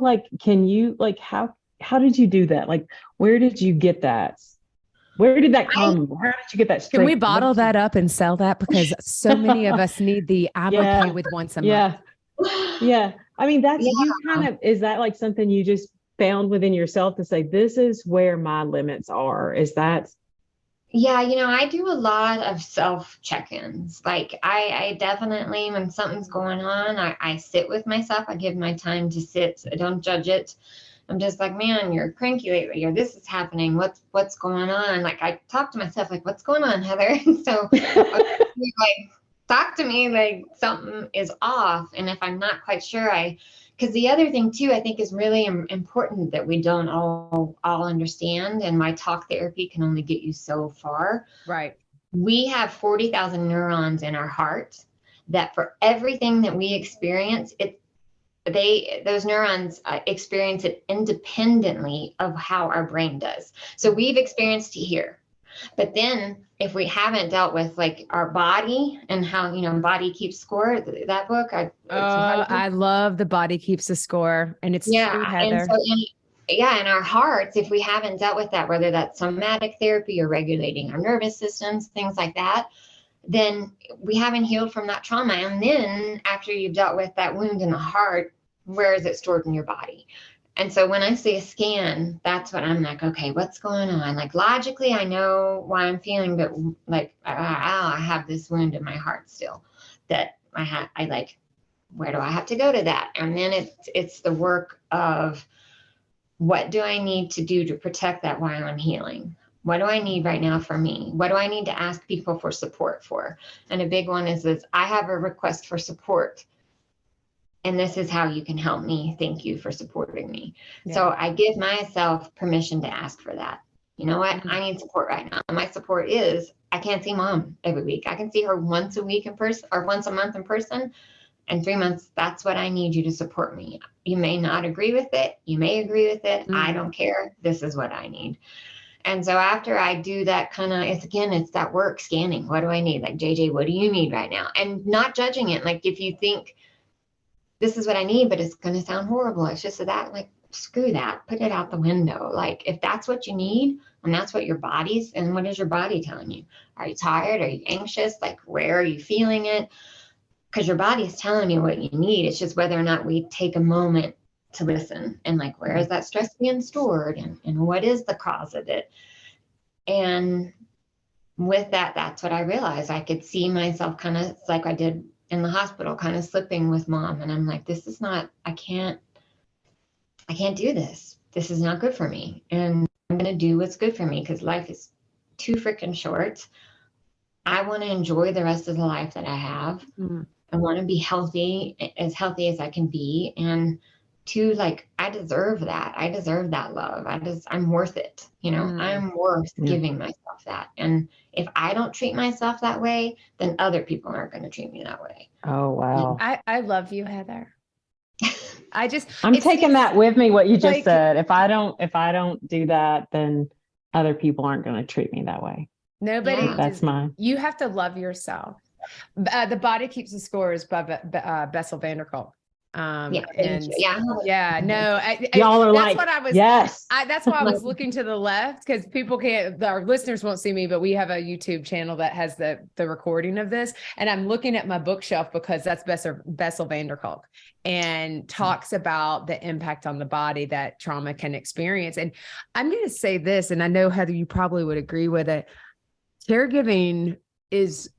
how did you do that? Like, where did you get that? Where did that come? Where did you get that strength? Can we bottle that up and sell that? Because so many of us need the I'm okay with once a month. Yeah. I mean, you kind of, is that like something you just found within yourself to say, this is where my limits are? Is that? Yeah, I do a lot of self check-ins. Like I definitely, when something's going on, I sit with myself. I give my time to sit. I don't judge it. I'm just like, man, you're cranky lately, or this is happening. What's going on? Like, I talk to myself, like, what's going on, Heather? So like, talk to me, like something is off. And if I'm not quite sure, because the other thing too, I think is really important that we don't all understand. And my talk therapy can only get you so far. Right. We have 40,000 neurons in our heart that for everything that we experience, those neurons experience it independently of how our brain does. So we've experienced it here. But then if we haven't dealt with like our body and how, body keeps score, that book, I love The Body Keeps the Score. And it's true, Heather. And so in our hearts, if we haven't dealt with that, whether that's somatic therapy or regulating our nervous systems, things like that, then we haven't healed from that trauma. And then after you've dealt with that wound in the heart, where is it stored in your body? And so when I see a scan, that's what I'm like, okay, what's going on? Like logically, I know why I'm feeling, but like, I have this wound in my heart still that where do I have to go to that? And then it's the work of, what do I need to do to protect that while I'm healing? What do I need right now for me? What do I need to ask people for support for? And a big one is I have a request for support. And this is how you can help me. Thank you for supporting me. Yeah. So I give myself permission to ask for that. You know what? I need support right now. And my support is, I can't see mom every week. I can see her once a week in person or once a month in person. And 3 months, that's what I need you to support me. You may not agree with it. You may agree with it. I don't care. This is what I need. And so after I do that it's that work scanning. What do I need? Like, JJ, what do you need right now? And not judging it. Like, if you think this is what I need, but it's going to sound horrible, it's just that, like, screw that. Put it out the window. Like, if that's what you need, and that's what your body's, and what is your body telling you? Are you tired? Are you anxious? Like, where are you feeling it? Because your body is telling you what you need. It's just whether or not we take a moment to listen and like, where is that stress being stored, and what is the cause of it? And with that, that's what I realized. I could see myself kind of like I did in the hospital, kind of slipping with mom. And I'm like, this is not, I can't do this. This is not good for me. And I'm going to do what's good for me, because life is too freaking short. I want to enjoy the rest of the life that I have. I want to be healthy as I can be. And I deserve that. I deserve that love. I'm worth it. I'm worth giving myself that. And if I don't treat myself that way, then other people aren't going to treat me that way. Oh, wow. I love you, Heather. I'm taking that with me, what you just said. If I don't do that, then other people aren't going to treat me that way. Nobody. That's mine. You have to love yourself. The Body Keeps the Score is by Bessel van der Kolk. Y'all are that's like, what I was, yes. That's why I was looking to the left, because people our listeners won't see me, but we have a YouTube channel that has the recording of this. And I'm looking at my bookshelf because that's Bessel van der Kolk, and talks about the impact on the body that trauma can experience. And I'm going to say this, and I know, Heather, you probably would agree with it. Caregiving is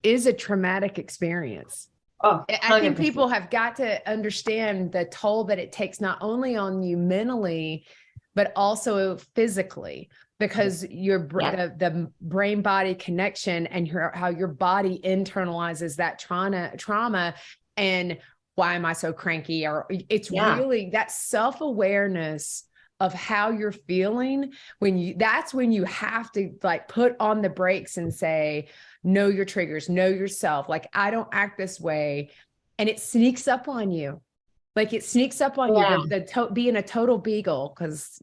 a traumatic experience. Oh, 100%. I think people have got to understand the toll that it takes, not only on you mentally, but also physically, because the brain body connection and how your body internalizes that trauma. And why am I so cranky? Or it's really that self-awareness of how you're feeling. That's when you have to like put on the brakes and say, know your triggers, know yourself. Like, I don't act this way. And it sneaks up on you. Like, it sneaks up on you, being a total beagle. Cause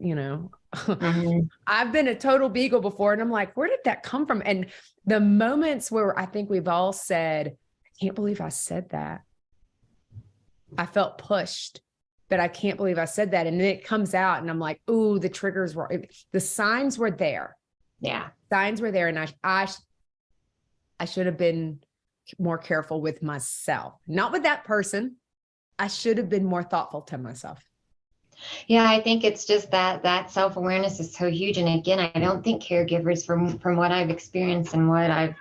I've been a total beagle before, and I'm like, where did that come from? And the moments where I think we've all said, I can't believe I said that. I felt pushed, but I can't believe I said that. And then it comes out and I'm like, ooh, the signs were there. Yeah. Signs were there. And I should have been more careful with myself, not with that person. I should have been more thoughtful to myself. Yeah, I think it's just that self-awareness is so huge. And again, I don't think caregivers, from what I've experienced and what I've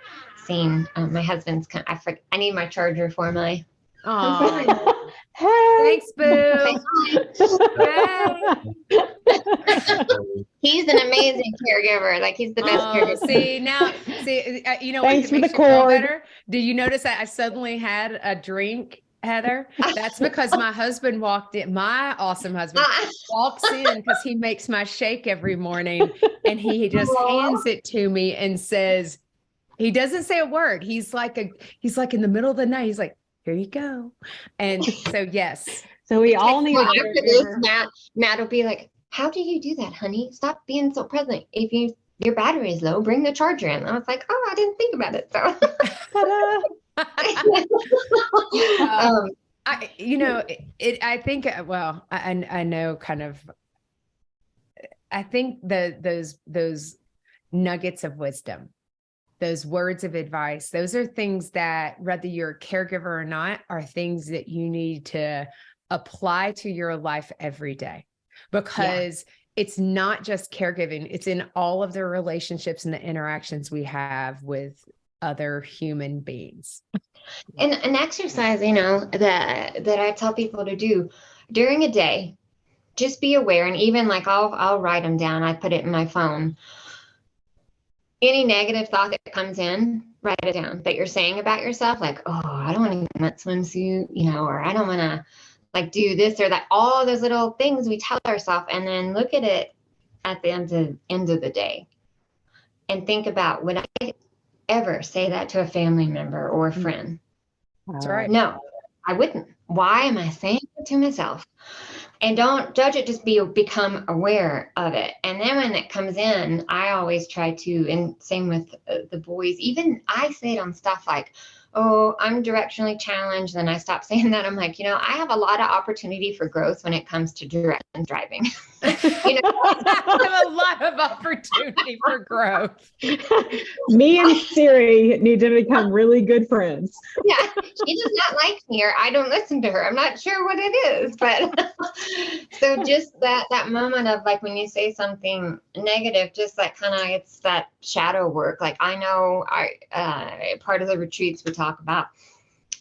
seen, my husband's I need my charger for my. Oh, hey. Thanks, boo. He's an amazing caregiver. Like, he's the best caregiver. Thanks for the cord. Do you notice that I suddenly had a drink, Heather? That's because my husband walked in. My awesome husband walks in because he makes my shake every morning, and he just hands it to me and says, he doesn't say a word. He's like in the middle of the night. He's like, here you go. And so, yes. So we all need after this, Matt will be like, how do you do that, honey? Stop being so present. If you your battery is low, bring the charger in. I was like, oh, I didn't think about it. So I think, well, I know kind of, I think those nuggets of wisdom, those words of advice, those are things that, whether you're a caregiver or not, are things that you need to apply to your life every day, because it's not just caregiving. It's in all of the relationships and the interactions we have with other human beings. And an exercise, that I tell people to do during a day, just be aware. And even like I'll write them down. I put it in my phone. Any negative thought that comes in, write it down that you're saying about yourself. Like, oh, I don't want to get in that swimsuit, or I don't want to like do this or that. All those little things we tell ourselves, and then look at it at the end of the day and think about, would I ever say that to a family member or a friend? That's right. No, I wouldn't. Why am I saying it to myself? And don't judge it, just become aware of it. And then when it comes in, I always try to, and same with the boys, even I say it on stuff like, oh, I'm directionally challenged. Then I stop saying that. I'm like, I have a lot of opportunity for growth when it comes to direction driving. I have a lot of opportunity for growth. Me and Siri need to become really good friends. Yeah, she does not like me, or I don't listen to her. I'm not sure what it is, but so just that moment of like when you say something negative, just that kind of, it's that shadow work. Like I know part of the retreats we talk about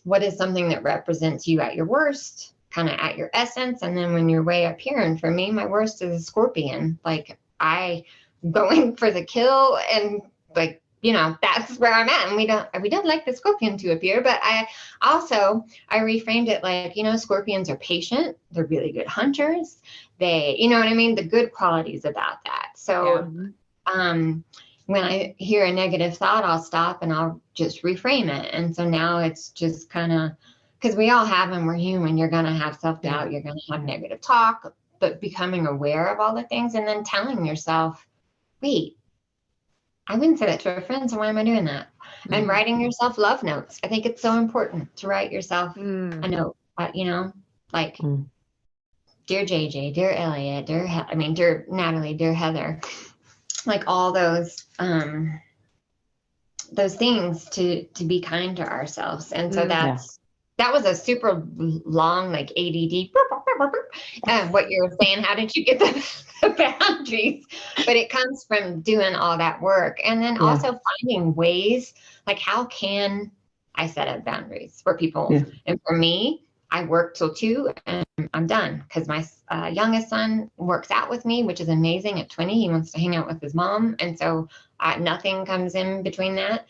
what is something that represents you at your worst, kind of at your essence, and then when you're way up here. And for me, my worst is a scorpion. Like I going for the kill, and like that's where I'm at. And we don't like the scorpion to appear, but I reframed it like, scorpions are patient. They're really good hunters. They, you know what I mean? The good qualities about that. So, when I hear a negative thought, I'll stop and I'll just reframe it. And so now it's just kind of, because we all have them, we're human. You're going to have self-doubt. You're going to have negative talk, but becoming aware of all the things and then telling yourself, wait, I wouldn't say that to a friend, so why am I doing that? Mm-hmm. And writing yourself love notes. I think it's so important to write yourself a note, like, dear JJ, dear Elliot, dear Natalie, dear Heather, like all those things to be kind to ourselves. And so that was a super long, like ADD, what you're saying, how did you get the boundaries? But it comes from doing all that work. And then also finding ways, like how can I set up boundaries for people? And for me, I work till 2 and I'm done, because my youngest son works out with me, which is amazing. At 20, he wants to hang out with his mom. And so nothing comes in between that.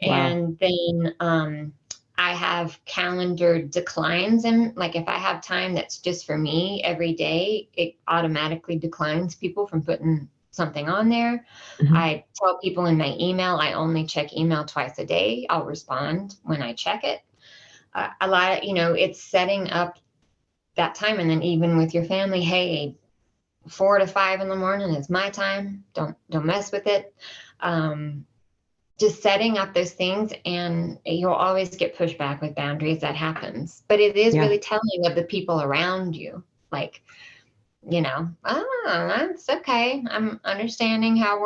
Wow. And then I have calendar declines. And like, if I have time that's just for me every day, it automatically declines people from putting something on there. Mm-hmm. I tell people in my email, I only check email twice a day. I'll respond when I check it. A lot of, it's setting up that time. And then even with your family, hey, 4 to 5 in the morning is my time. Don't mess with it. Just setting up those things, and you'll always get pushback with boundaries. That happens, but it is really telling of the people around you. Like, that's okay. I'm understanding how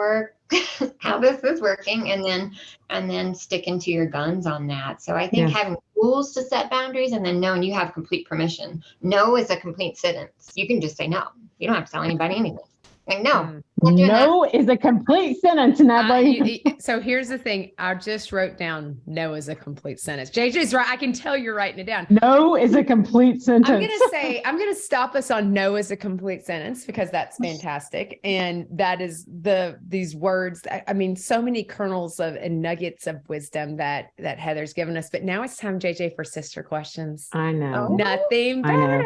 this is working, and then sticking to your guns on that. So I think having tools to set boundaries, and then knowing you have complete permission. No is a complete sentence. You can just say no. You don't have to tell anybody anything. Like, no. No is a complete sentence, Natalie. So here's the thing. I just wrote down no is a complete sentence. JJ's right. I can tell you're writing it down. No is a complete sentence. I'm going to stop us on no is a complete sentence, because that's fantastic. And that is these words. I mean, so many kernels and nuggets of wisdom that Heather's given us. But now it's time, JJ, for sister questions. I know. Nothing better.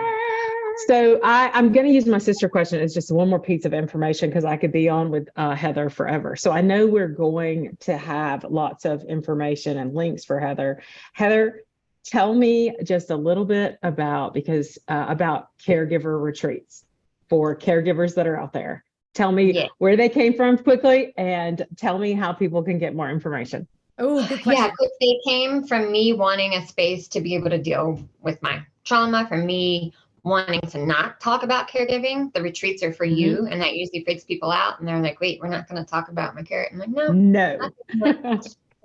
So I'm going to use my sister question as just one more piece of information, because I could be on with Heather forever. So I know we're going to have lots of information and links for Heather. Heather, tell me just a little bit about caregiver retreats for caregivers that are out there. Tell me where they came from quickly, and tell me how people can get more information. Oh, good question. Yeah, they came from me wanting a space to be able to deal with my trauma, from me wanting to not talk about caregiving. The retreats are for you, and that usually freaks people out. And they're like, wait, we're not going to talk about my care. I'm like, no. We're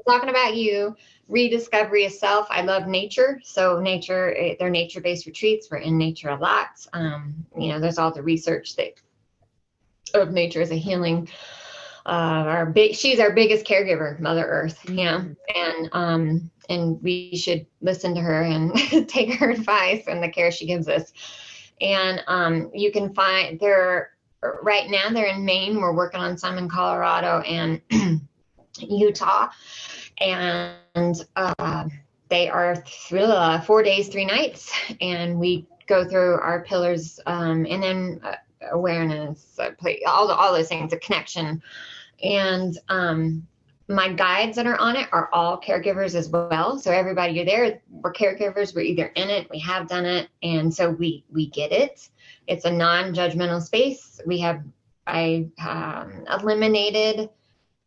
talking about you. Rediscovery of self. I love nature. So nature, they're nature-based retreats. We're in nature a lot. There's all the research of nature as a healing. She's our biggest caregiver, Mother Earth, and we should listen to her and take her advice and the care she gives us. And you can find right now they're in Maine. We're working on some in Colorado and Utah, and they are 4 days, 3 nights, and we go through our pillars, and then awareness, all those things, a connection. And my guides that are on it are all caregivers as well. So everybody, you're there, we're caregivers, we're either in it, we have done it, and so we get it. It's a non-judgmental space. I eliminated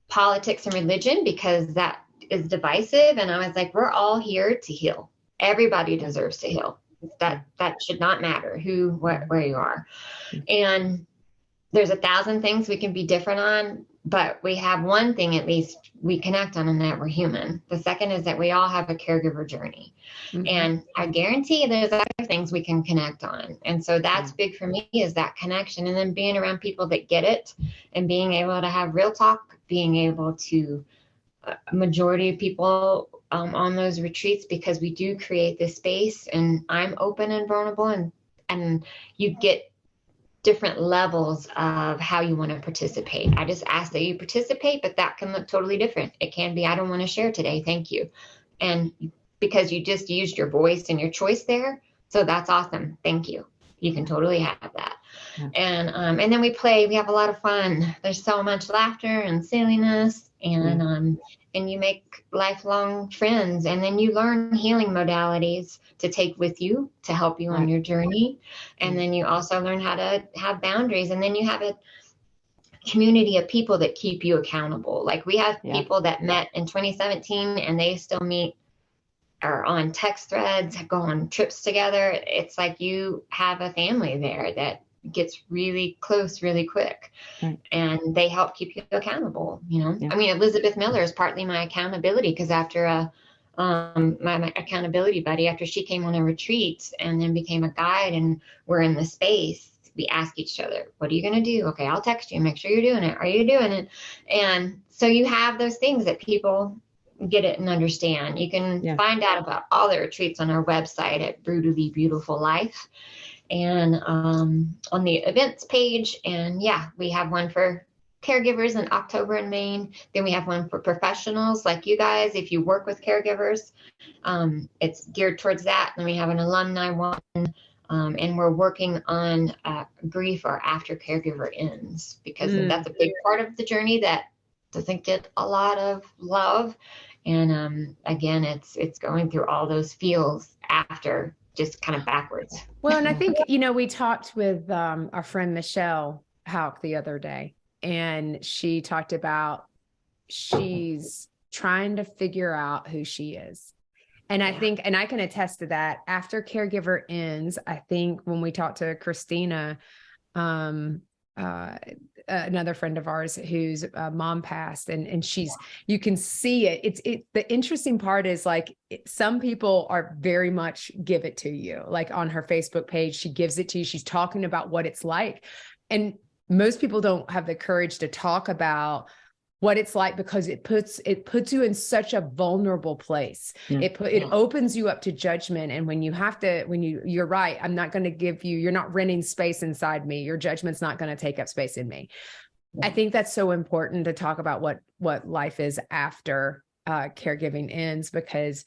politics and religion because that is divisive, and I was like, we're all here to heal. Everybody deserves to heal. That should not matter where you are. And there's 1,000 things we can be different on, but we have one thing at least we connect on, and that we're human. The second is that we all have a caregiver journey. And I guarantee there's other things we can connect on. And so that's big for me, is that connection, and then being around people that get it and being able to have real talk, being able to majority of people on those retreats, because we do create this space, and I'm open and vulnerable, and you get different levels of how you want to participate. I just ask that you participate, but that can look totally different. It can be, I don't want to share today, thank you. And because you just used your voice and your choice there, so that's awesome, thank you. You can totally have that. And then we have a lot of fun. There's so much laughter and silliness, and you make lifelong friends, and then you learn healing modalities to take with you to help you on your journey. And then you also learn how to have boundaries, and then you have a community of people that keep you accountable. Like we have people that met in 2017 and they still meet, are on text threads, go on trips together. It's like you have a family there that gets really close really quick, and they help keep you accountable. I mean, Elizabeth Miller is partly my accountability, because after my accountability buddy, after she came on a retreat and then became a guide, and we're in the space, we ask each other, what are you going to do? Okay, I'll text you, make sure you're doing it. Are you doing it? And so you have those things that people get it and understand. You can find out about all the retreats on our website at Brutally Beautiful Life, and on the events page. And we have one for caregivers in October in Maine. Then we have one for professionals like you guys. If you work with caregivers, it's geared towards that. Then we have an alumni one, and we're working on grief or after caregiver ends, because that's a big part of the journey that doesn't get a lot of love. And again, it's going through all those feels after, just kind of backwards. Well, and I think, we talked with our friend Michelle Hauk the other day, and she talked about she's trying to figure out who she is. And I think, and I can attest to that, after caregiver ends, I think when we talked to Christina, another friend of ours whose mom passed, and you can see it. The interesting part is, like, some people are very much give it to you, like on her Facebook page, she gives it to you. She's talking about what it's like. And most people don't have the courage to talk about what it's like, because it puts you in such a vulnerable place. It opens you up to judgment. And when you're right, I'm not going to give you, you're not renting space inside me. Your judgment's not going to take up space in me. I think that's so important to talk about what life is after caregiving ends, because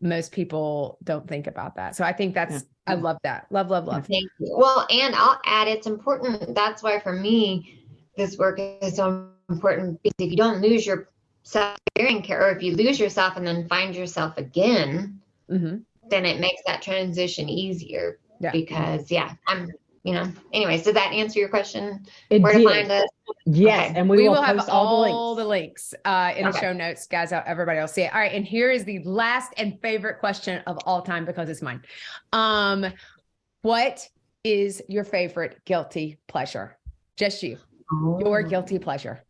most people don't think about that. So I think I love that. Love. Thank you. Well, and I'll add, it's important. That's why for me, this work is so important, because if you don't lose yourself during care, or if you lose yourself and then find yourself again, then it makes that transition easier. Because anyways, did that answer your question? It Where did. to find us? Yes. Okay. And we will have post all the links. links in the show notes, guys. Everybody will see it. All right. And here is the last and favorite question of all time, because it's mine. What is your favorite guilty pleasure? Just you. Your guilty pleasure.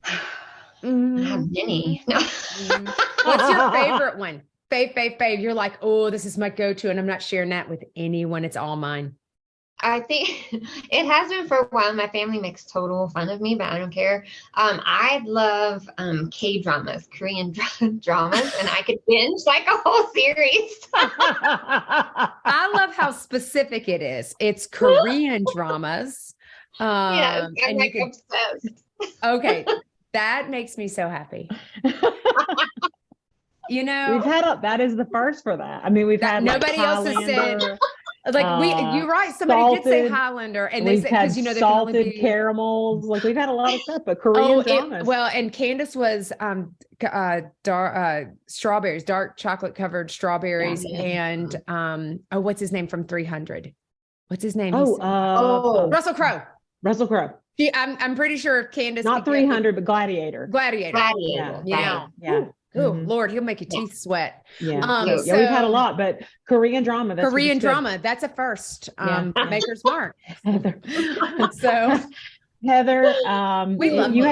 I have many. No. What's your favorite one? Fave. You're like, oh, this is my go-to, and I'm not sharing that with anyone. It's all mine. I think it has been for a while. My family makes total fun of me, but I don't care. I love K-dramas, Korean dramas, and I could binge like a whole series. I love how specific it is. It's Korean dramas. Yes, I'm like obsessed. Okay, that makes me so happy. We've had that is the first for that. I mean, we've had nobody else has said. Like you're right. Somebody salted, did say Highlander, and they said because salted caramels. Like we've had a lot of stuff, but Korean dramas. And Candace was strawberries, dark chocolate covered strawberries, and what's his name from 300? What's his name? Russell Crowe. Russell Crowe. I'm pretty sure Candace. Not 300, but Gladiator. Yeah. Oh, Lord, he'll make your teeth sweat. Yeah. We've had a lot, but Korean drama. That's a first. Maker's Mark. So, Heather, we love you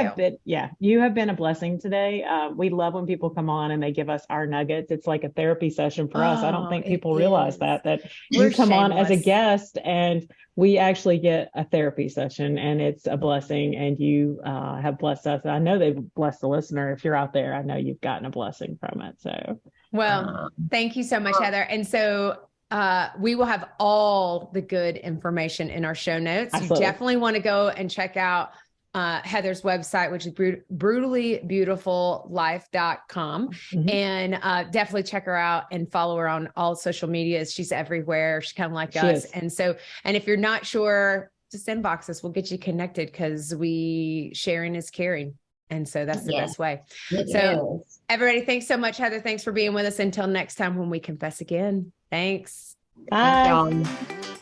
have been a blessing today. We love when people come on and they give us our nuggets. It's like a therapy session for us. I don't think people realize that you come on as a guest and we actually get a therapy session, and it's a blessing, and you have blessed us. I know they've blessed the listener. If you're out there, I know you've gotten a blessing from it. So, well, thank you so much, Heather. And so we will have all the good information in our show notes. Absolutely. You definitely want to go and check out Heather's website, which is brutallybeautifullife.com. And definitely check her out and follow her on all social medias. She's everywhere. She's kind of like us. And if you're not sure, just inbox us. We'll get you connected, because sharing is caring. And so that's the best way. So everybody, thanks so much, Heather. Thanks for being with us. Until next time when we confess again. Thanks. Bye. Thanks, y'all.